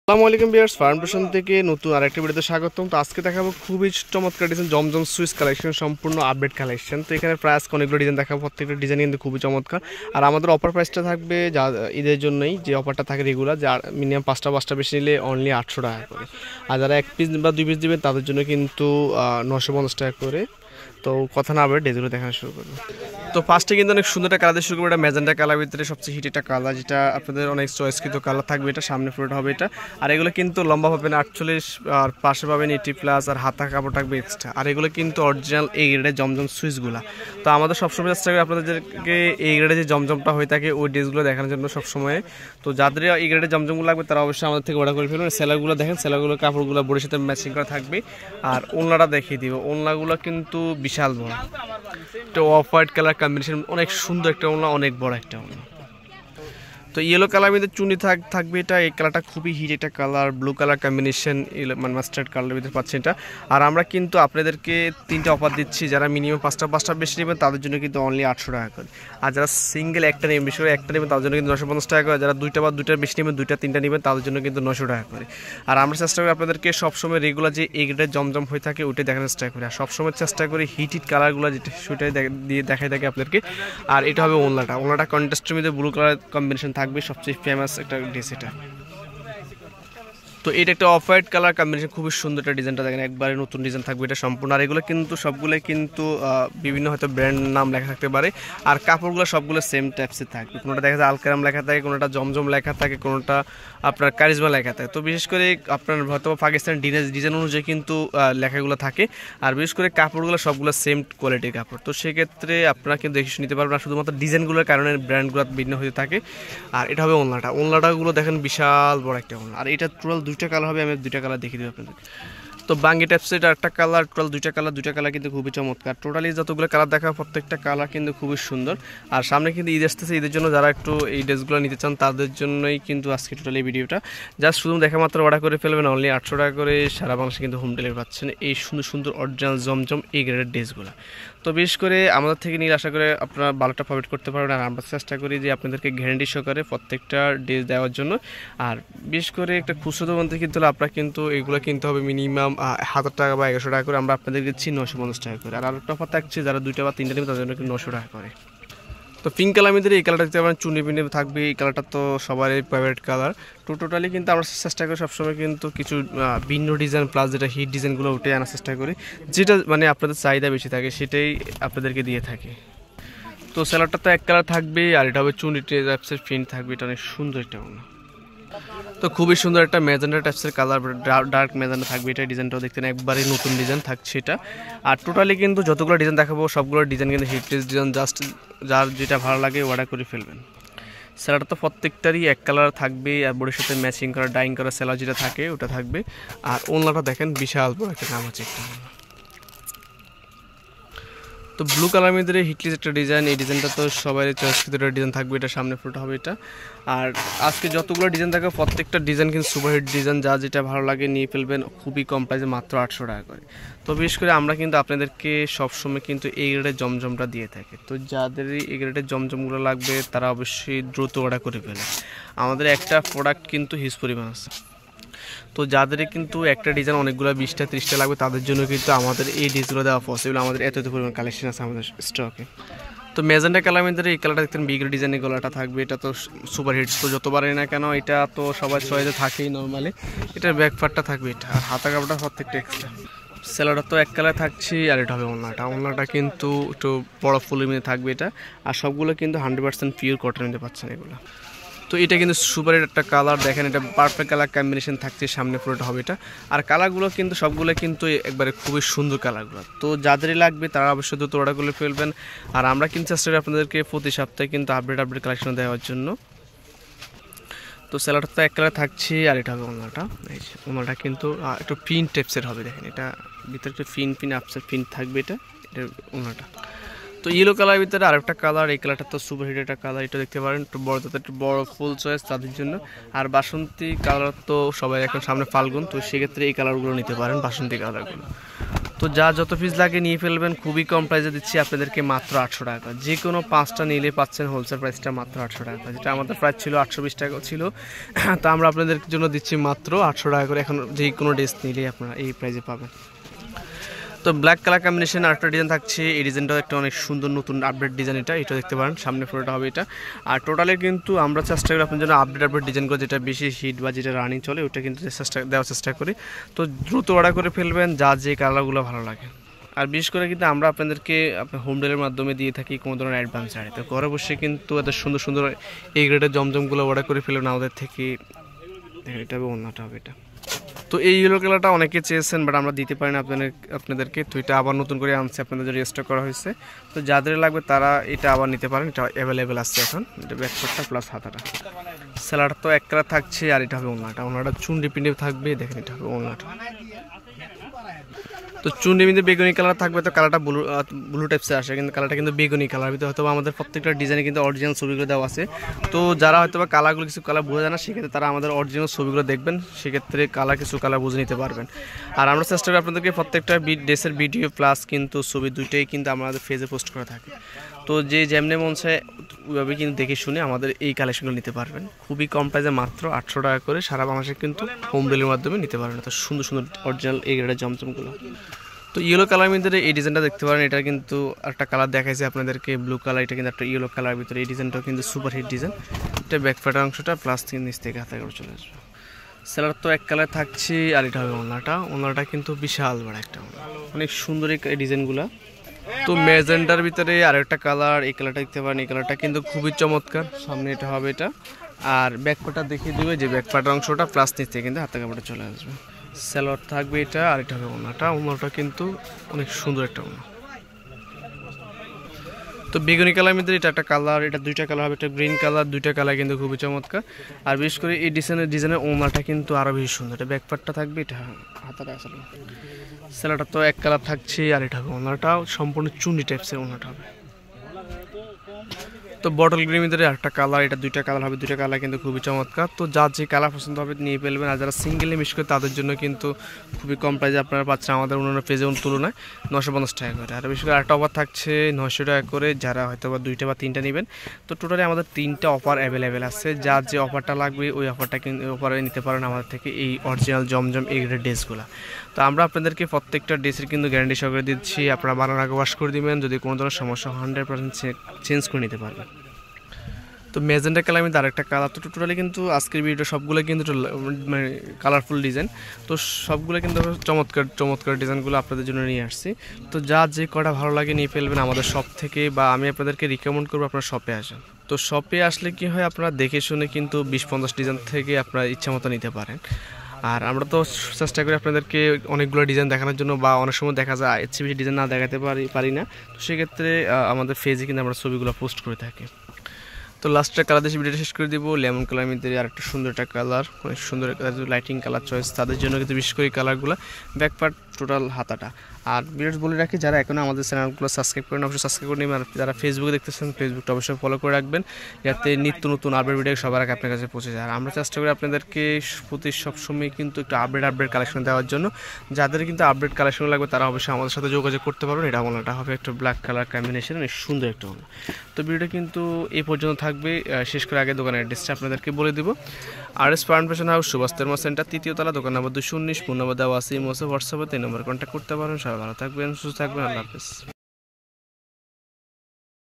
আসসালামু আলাইকুম ভিউয়ার্স, ফার্মেশন থেকে নতুন আরেকটা ভিডিওতে স্বাগতম। তো আজকে দেখাবো খুবই চমৎকার ডিজাইন জমজম সুইচ কালেকশন, সম্পূর্ণ আপডেট কালেকশন। তো এখানে প্রাইস অনেকগুলো ডিজাইন দেখাবো, প্রত্যেকটা ডিজাইন কিন্তু খুবই চমৎকার। আর আমাদের অফার প্রাইসটা থাকবে যা ঈদের জন্যই, যে অফারটা থাকে রেগুলার, যে মিনিমাম পাঁচটা বেশি নিলে অনলি 800 টাকা করে। আর যারা 1 পিস বা 2 পিস দেবেন তাদের জন্য কিন্তু 950 টাকা করে। তো কথা না বলে ডেজগুলো দেখানো শুরু করবো। তো ফার্স্টে কিন্তু অনেক সুন্দর একটা কালার দিয়ে শুরু করবো। এটা ম্যাজেন্টা কালার ভিতরে সবচেয়ে হিট একটা কালার, যেটা আপনাদের অনেক চয়েসকৃত কালার থাকবে। এটা সামনে ফ্লোরটা হবে এটা। আর এগুলো কিন্তু লম্বা পাবেন 48, আর পাশে পাবেন 80+, আর হাতা কাপড় থাকবে এক্সট্রা। আর এগুলো কিন্তু অরিজিনাল এই গ্রেডের জমজম সুইচগুলো। তো আমাদের সবসময় চেষ্টা করি আপনাদেরকে এই গ্রেডে যে জমজমটা হয়ে থাকে ওই ড্রেসগুলো দেখানোর জন্য সবসময়। তো যাদের এই গ্রেডের জমজমগুলো লাগবে তারা অবশ্যই আমাদের থেকে অর্ডার করে ফেলবেন। সেলারগুলো দেখেন, সেলারগুলো কাপড়গুলো বডির সাথে ম্যাচিং করা থাকবে। আর ওড়নাটা দেখিয়ে দিব, ওড়নাগুলো কিন্তু বিশাল বড়, একটা অফ হোয়াইট কালার কম্বিনেশন, অনেক সুন্দর একটা ওড়না, অনেক বড় একটা ওড়না। তো ইয়েলো কালার মধ্যে চুনি থাকবে এটা। এই কালারটা খুবই হিট একটা কালার, ব্লু কালার কম্বিনেশন, মানে মাস্টার্ড কালারের ভিতরে পাচ্ছেন এটা। আর আমরা কিন্তু আপনাদেরকে 3টা অফার দিচ্ছি। যারা মিনিমাম পাঁচটা বেশি নেবেন তাদের জন্য কিন্তু অনলি 800 টাকা করে। আর যারা সিঙ্গেল একটা নেবেন, বিশেষ করে একটা নেবেন তাদের জন্য কিন্তু 950 টাকা করে। যারা 2টা বা 2টার বেশি নেবেন, 2টা 3টা নেবেন তাদের জন্য কিন্তু 900 টাকা করে। আর আমরা চেষ্টা করি আপনাদেরকে সবসময় রেগুলার যে এই গ্রেডের জমজম হয়ে থাকে ওইটাই দেখানোর চেষ্টা করি। আর সবসময় চেষ্টা করি হিট কালারগুলো যেটা সেটাই দিয়ে দেখাই থাকে আপনাদেরকে। আর এটা হবে ওড়নাটা কন্ট্রাস্টের মধ্যে ব্লু কালার কম্বিনেশন থাকবে, সবচেয়ে ফেমাস একটা ড্রেস এটা। তো এটা একটা অফ হোয়াইট কালার কম্বিনেশন, খুবই সুন্দর একটা ডিজাইনটা দেখেন, একবারে নতুন ডিজাইন থাকবে এটা সম্পূর্ণ। আর এগুলো কিন্তু সবগুলোই কিন্তু বিভিন্ন হয়তো ব্র্যান্ড নাম লেখা থাকতে পারে। আর কাপড়গুলো সবগুলো সেম টাইপসের থাকবে, কোনোটা দেখা যায় আলকারাম লেখা থাকে, কোনোটা জমজম লেখা থাকে, কোনোটা আপনার কারিজমা লেখা থাকে। তো বিশেষ করে আপনার হয়তো পাকিস্তান ডিজাইন অনুযায়ী কিন্তু লেখাগুলো থাকে। আর বিশেষ করে কাপড়গুলো সবগুলো সেম কোয়ালিটির কাপড়। তো সেক্ষেত্রে আপনারা কিন্তু দেখে নিতে পারবেন, আর শুধুমাত্র ডিজাইনগুলোর কারণে ব্র্যান্ডগুলো ভিন্ন হয়ে থাকে। আর এটা হবে ওড়নাটাগুলো দেখেন বিশাল বড় একটা ওড়না। আর এটা টোটাল 2টা কালার হবে, আমি 2টা কালার দেখিয়ে দেবো আপনাদের। তো বাঙ্গি টাইপসের এটা একটা কালার, টোটাল 2টা কালার কিন্তু খুবই চমৎকার। টোটালি যতগুলো কালার দেখা প্রত্যেকটা কালার কিন্তু খুবই সুন্দর। আর সামনে কিন্তু ঈদ আসতেছে, ঈদের জন্য যারা একটু এই ড্রেসগুলো নিতে চান তাদের জন্যই কিন্তু আজকে টোটালি ভিডিওটা। জাস্ট শুধু দেখা মাত্র অর্ডার করে ফেলবেন, অনলি 800 টাকা করে সারা বাংলাদেশে কিন্তু হোম ডেলিভারি পাচ্ছেন এই সুন্দর সুন্দর অরিজিনাল জমজম এই গ্রেডের ড্রেসগুলো। তো বিশেষ করে আমাদের থেকে নিয়ে আশা করে আপনারা ভালোটা প্রফিট করতে পারবেন। আর আমরা চেষ্টা করি যে আপনাদেরকে গ্যারান্টি সহকারে প্রত্যেকটা ড্রেস দেওয়ার জন্য। আর বিশেষ করে একটা খুচরো মধ্যে কিন্তু আপনারা কিন্তু এগুলো কিনতে হবে মিনিমাম 1000 টাকা বা 1100 টাকা করে, আমরা আপনাদের দিচ্ছি 950 টাকা করে। আর আরেকটা অফার থাকছে, যারা 2টা বা 3টা নেবেন তাদের জন্য কিন্তু 900 টাকা করে। তো পিঙ্ক কালার মধ্যে এই কালারটা দেখতে পারেন, চুনি পিনে থাকবে। এই কালারটা তো সবারই ফেভারিট কালার। তো টোটালি কিন্তু আমরা চেষ্টা করি সবসময় কিন্তু কিছু ভিন্ন ডিজাইন প্লাস যেটা হিট ডিজাইনগুলো উঠে আনার চেষ্টা করি, যেটা মানে আপনাদের চাহিদা বেশি থাকে সেটাই আপনাদেরকে দিয়ে থাকি। তো স্যালাডটা তো এক কালার থাকবে, আর এটা হবে চুনি টাইপসের প্রিন্ট থাকবে, এটা অনেক সুন্দর একটা। তো খুবই সুন্দর একটা ম্যাজেন্টা টাইপসের কালার, ডার্ক ম্যাজেন্টা থাকবে এটা। ডিজাইনটাও দেখতে একবারে নতুন ডিজাইন থাকছে এটা। আর টোটালি কিন্তু যতগুলো ডিজাইন দেখাবো সবগুলো ডিজাইন কিন্তু হিট ডিজাইন, জাস্ট যার যেটা ভালো লাগে অর্ডার করে ফেলবেন। স্যালাডটা তো প্রত্যেকটারই এক কালার থাকবে, আর বডির সাথে ম্যাচিং করা ডাইং করা স্যালাড যেটা থাকে ওটা থাকবে। আর ওড়নাটা দেখেন বিশাল বড় একটা নাম আছে একটা। তো ব্লু কালার মধ্যে হিটলিস একটা ডিজাইন, এই ডিজাইনটা তো সবাই চয়েসকৃত ডিজাইন থাকবে, এটা সামনে ফুলটা হবে এটা। আর আজকে যতগুলো ডিজাইন থাকবে প্রত্যেকটা ডিজাইন কিন্তু সুপার হিট ডিজাইন, যা যেটা ভালো লাগে নিয়ে ফেলবেন খুবই কম প্রাইসে, মাত্র 800 টাকা করে। তো বিশেষ করে আমরা কিন্তু আপনাদেরকে সবসময় কিন্তু এই গ্রেডের জমজমটা দিয়ে থাকি। তো যাদের এই গ্রেডের জমজমগুলো লাগবে তারা অবশ্যই দ্রুত অর্ডার করে ফেলে। আমাদের একটা প্রোডাক্ট কিন্তু হিউজ পরিমাণ আছে। তো যাদের কিন্তু একটা ডিজাইন অনেকগুলো 20টা 30টা লাগবে তাদের জন্য কিন্তু আমাদের এই ডিজাইনগুলো দেওয়া পসিবল। আমাদের এত পরিমাণ কালেকশন আছে আমাদের স্টকে। তো ম্যাজেন্টা কালার মধ্যে এই কালারটা দেখতেন বিগ ডিজাইনের গলাটা থাকবে, এটা তো সুপার হিটস। তো যতবারই না কেন এটা তো সবার চয়েসে থাকেই নর্মালি। এটার ব্যাকপার্টটা থাকবে এটা, আর হাতা কাপড়টা প্রত্যেকটা এক্সট্রা। স্যালাডটা তো এক কালার থাকছে, আর এটা হবে ওড়নাটা কিন্তু একটু বড় ফুলের মধ্যে থাকবে এটা। আর সবগুলো কিন্তু 100% পিওর কটন মধ্যে পাচ্ছেন এগুলো। তো এটা কিন্তু সুপার একটা কালার দেখেন, এটা পারফেক্ট কালার কম্বিনেশন থাকছে, সামনে পুরোটা হবে এটা। আর কালারগুলো কিন্তু সবগুলো কিন্তু একবারে খুবই সুন্দর কালারগুলো। তো যাদেরই লাগবে তারা অবশ্যই দ্রুত অর্ডার করে ফেলবেন। আর আমরা কিন্তু চেষ্টা করি আপনাদেরকে প্রতি সপ্তাহে কিন্তু আপডেট কালেকশন দেওয়ার জন্য। তো স্যালাডটা তো এক কালার থাকছে, আর এটা হবে ওড়নাটা কিন্তু একটু প্রিন্ট টাইপসের হবে দেখেন, এটা ভিতরে একটু পিন আপসের প্রিন্ট থাকবে এটা ওড়নাটা। তো ইয়েলো কালারের ভিতরে আরেকটা কালার, এই কালারটা তো সুপার হিট একটা কালার, এটা দেখতে পারেন একটু বড়, যাতে একটু বড় ফুল চয়েস তাদের জন্য। আর বাসন্তী কালার তো সবাই এখন সামনে ফাল্গুন, তো সেক্ষেত্রে এই কালারগুলো নিতে পারেন, বাসন্তী কালারগুলো। তো যা যত পিস লাগে নিয়ে ফেলবেন, খুবই কম প্রাইসে দিচ্ছি আপনাদেরকে মাত্র 800 টাকা। যে কোনো 5টা নিলে পাচ্ছেন হোলসেল প্রাইসটা মাত্র 800 টাকা, যেটা আমাদের প্রাইস ছিল 820 টাকা ছিল। তো আমরা আপনাদের জন্য দিচ্ছি মাত্র 800 টাকা করে। এখন যে কোনো ড্রেস নিলেই আপনারা এই প্রাইসে পাবেন। তো ব্ল্যাক কালার কম্বিনেশন আরেকটা ডিজাইন থাকছে। এই ডিজাইনটাও একটা অনেক সুন্দর নতুন আপডেট ডিজাইন, এটা দেখতে পারেন, সামনে পুরোটা হবে এটা। আর টোটালি কিন্তু আমরা চেষ্টা করি আপনার জন্য আপডেট ডিজাইন করে, যেটা বেশি হিট বা যেটা রানিং চলে ওটা কিন্তু দেওয়ার চেষ্টা করি। তো দ্রুত অর্ডার করে ফেলবেন যা যে কালারগুলো ভালো লাগে। আর বিশেষ করে কিন্তু আমরা আপনাদেরকে আপনার হোম ডেলিভারির মাধ্যমে দিয়ে থাকি কোনো ধরনের অ্যাডভান্স ছাড়ে। তো ঘরে বসে কিন্তু এত সুন্দর সুন্দর এই গ্রেডের জমজমগুলো অর্ডার করে ফেলবেন আমাদের থেকে। এটা হবে অন্যটা হবে এটা। তো এই ইয়েলো কালারটা অনেকে চেয়েছেন, বাট আমরা দিতে পারি না আপনাদেরকে। তো এটা আবার নতুন করে আনছে, আপনাদের জন্য রিস্টক করা হয়েছে। তো যাদের লাগবে তারা এটা আবার নিতে পারেন, এটা অ্যাভেলেবেল আছে এখন। এটা ব্যাকপার্টটা প্লাস হাতাটা। স্যালাড তো এক কালার থাকছে, আর এটা হবে ওনাটা চুন্ডি পিন্ডি থাকবে। দেখেন এটা হবে ওনাটা। তো চুন্ডি কিন্তু বেগুনি কালার থাকবে। তো কালারটা ব্লু টাইপসে আসে, কিন্তু কালারটা কিন্তু বেগুনি কালার ভিতরে হয়তো আমাদের প্রত্যেকটা ডিজাইনে কিন্তু অরিজিনাল ছবিগুলো দেওয়া আছে। তো যারা হয়তো বা কালারগুলো কিছু কালার বোঝা যায় না, সেক্ষেত্রে তারা আমাদের অরিজিনাল ছবিগুলো দেখবেন, সেক্ষেত্রে কিছু কালার বুঝে নিতে পারবেন। আর আমরা চেষ্টা করি আপনাদেরকে প্রত্যেকটা ড্রেসের ভিডিও প্লাস কিন্তু ছবি দুইটাই কিন্তু আমাদের ফেজে পোস্ট করে থাকি। তো যে যেমনি মন চায় ওইভাবে কিন্তু দেখে শুনে আমাদের এই কালেকশনগুলো নিতে পারবেন খুবই কম প্রাইসে, মাত্র 800 টাকা করে। সারা বাংলাদেশে কিন্তু হোম ডেলিভারির মাধ্যমে নিতে পারবেন তো সুন্দর সুন্দর অরিজিনাল এই গ্রেডের জমজমগুলো। তো ইয়েলো কালার ভিতরে এই ডিজাইনটা দেখতে পারেন। এটা কিন্তু একটা কালার দেখাইছে আপনাদেরকে, ব্লু কালার। এটা কিন্তু একটা ইয়েলো কালার ভিতরে। এই ডিজাইনটাও কিন্তু সুপার হিট ডিজাইন। এটা ব্যাকপ্যাটার অংশটা প্লাস নিচ থেকে হাতে করে চলে আসবে। সেলার তো এক কালার থাকছে, আর এটা হবে ওনাটা কিন্তু বিশাল বড় একটা, অনেক সুন্দর এই ডিজাইনগুলো। তো ম্যাজেন্ডার ভিতরে আরেকটা কালার, এই কালারটা দেখতে পারেন। এই কালারটা কিন্তু খুবই চমৎকার। সামনে এটা হবে এটা, আর ব্যাকপাটা দেখিয়ে দেবে যে ব্যাকপাটার অংশটা প্লাস নিচ থেকে কিন্তু হাতে কাপড়টা চলে আসবে। সেলোয়ার থাকবে এটা, আর এটা হবে ওনাটা কিন্তু অনেক সুন্দর একটা ওনা। তো বেগুনি কালার মধ্যে এটা একটা কালার, এটা দুইটা কালার হবে, একটা গ্রিন কালার। দুইটা কালার কিন্তু খুবই চমৎকার। আর বিশেষ করে এই ডিজাইনের ওনাটা কিন্তু আরও বেশি সুন্দর। এটা ব্যাকপার্টটা থাকবে, এটা হাতাটা আসলে। সেলোয়ারটা তো এক কালার থাকছে, আর এটা হবে ওনাটাও সম্পূর্ণ চুনি টাইপসের ওনাটা হবে। তো বটল গ্রিন ভিতরে একটা কালার, এটা দুইটা কালার হবে। দুইটা কালার কিন্তু খুবই চমৎকার। তো যার যে কালার পছন্দ হবে নিয়ে ফেলবেন। আর যারা সিঙ্গেলি মিস করে তাদের জন্য কিন্তু খুবই কম প্রাইসে আপনারা পাচ্ছেন আমাদের অন্যান্য পেজের তুলনায় 950 টাকা করে। আর বিশেষ করে একটা অফার থাকছে 900 টাকা করে, যারা হয়তো বা 2টা বা 3টা নেবেন। তো টোটালি আমাদের 3টা অফার অ্যাভেলেবেল আছে। যার যে অফারটা লাগবে ওই অফারটা কিন্তু অফারে নিতে পারেন আমাদের থেকে এই অরিজিনাল জমজম এই গ্রেড ড্রেসগুলো। তো আমরা আপনাদেরকে প্রত্যেকটা ড্রেসের কিন্তু গ্যারান্টি সহকারে দিচ্ছি। আপনারা বানানোর আগে ওয়াশ করে দিবেন, যদি কোনো ধরনের সমস্যা 100% চেঞ্জ করে নিতে পারবেন। তো ম্যাজেন্ডা কালার মধ্যে আরেকটা কালার। তো টোটালি কিন্তু আজকের ভিডিও সবগুলো কিন্তু মানে কালারফুল ডিজাইন। তো সবগুলো কিন্তু চমৎকার ডিজাইনগুলো আপনাদের জন্য নিয়ে আসছি। তো যা যে কটা ভালো লাগে নিয়ে ফেলবেন আমাদের শপ থেকে, বা আমি আপনাদেরকে রিকমেন্ড করবো আপনার শপে আসেন। তো শপে আসলে কি হয়, আপনারা দেখে শুনে কিন্তু 20-50 ডিজাইন থেকে আপনারা ইচ্ছা মতো নিতে পারেন। আর আমরা তো চেষ্টা করি আপনাদেরকে অনেকগুলো ডিজাইন দেখানোর জন্য, বা অনেক সময় দেখা যায় এর চেয়ে বেশি ডিজাইন না দেখাতে পারি না। তো সেক্ষেত্রে আমাদের ফেজে কিন্তু আমরা ছবিগুলো পোস্ট করে থাকি। তো লাস্টটা কালার দিয়ে ভিডিওটা শেষ করে দিব। লেমন কালার মধ্যে আরেকটা সুন্দর একটা কালার, অনেক সুন্দর লাইটিং কালার চয়েস তাদের জন্য কিন্তু বিশেষ করে কালারগুলো। ব্যাকপার্ট টোটাল হাতাটা। আর ভিডিওস বলে রাখি, যারা এখনও আমাদের চ্যানেলগুলো সাবস্ক্রাইব করেন অবশ্যই সাবস্ক্রাইব করে নেবেন। আর যারা ফেসবুকে দেখতেছেন ফেসবুকটা অবশ্যই ফলো করে রাখবেন, যাতে নিত্য নতুন আপডেট ভিডিও সবার আগে আপনার কাছে পৌঁছে যায়। আর আমরা চেষ্টা করি আপনাদেরকে প্রতি সবসময় কিন্তু একটু আপডেট কালেকশন দেওয়ার জন্য। যাদের কিন্তু আপডেট কালেকশন লাগবে তারা অবশ্যই আমাদের সাথে যোগাযোগ করতে পারবেন। এটা ওনাটা হবে একটা ব্ল্যাক কালার কম্বিনেশন, অনেক সুন্দর একটা ওনা। তো ভিডিওটা কিন্তু এই পর্যন্ত থাকবে। শেষ করে আগে দোকানের অ্যাড্রেসটা আপনাদেরকে বলে দিব। RS পার্ন ফ্যাশন হাউস, সুভাষ তের্মা সেন্টার, 3য় তলা, দোকান নম্বর 219, ফোন নম্বর দেওয়া আছে, হোয়াটসঅ্যাপে 3 নম্বর কন্ট্যাক্ট করতে পারেন। সবাই ভালো থাকবেন, সুস্থ থাকবেন, আল্লাহ হাফেজ।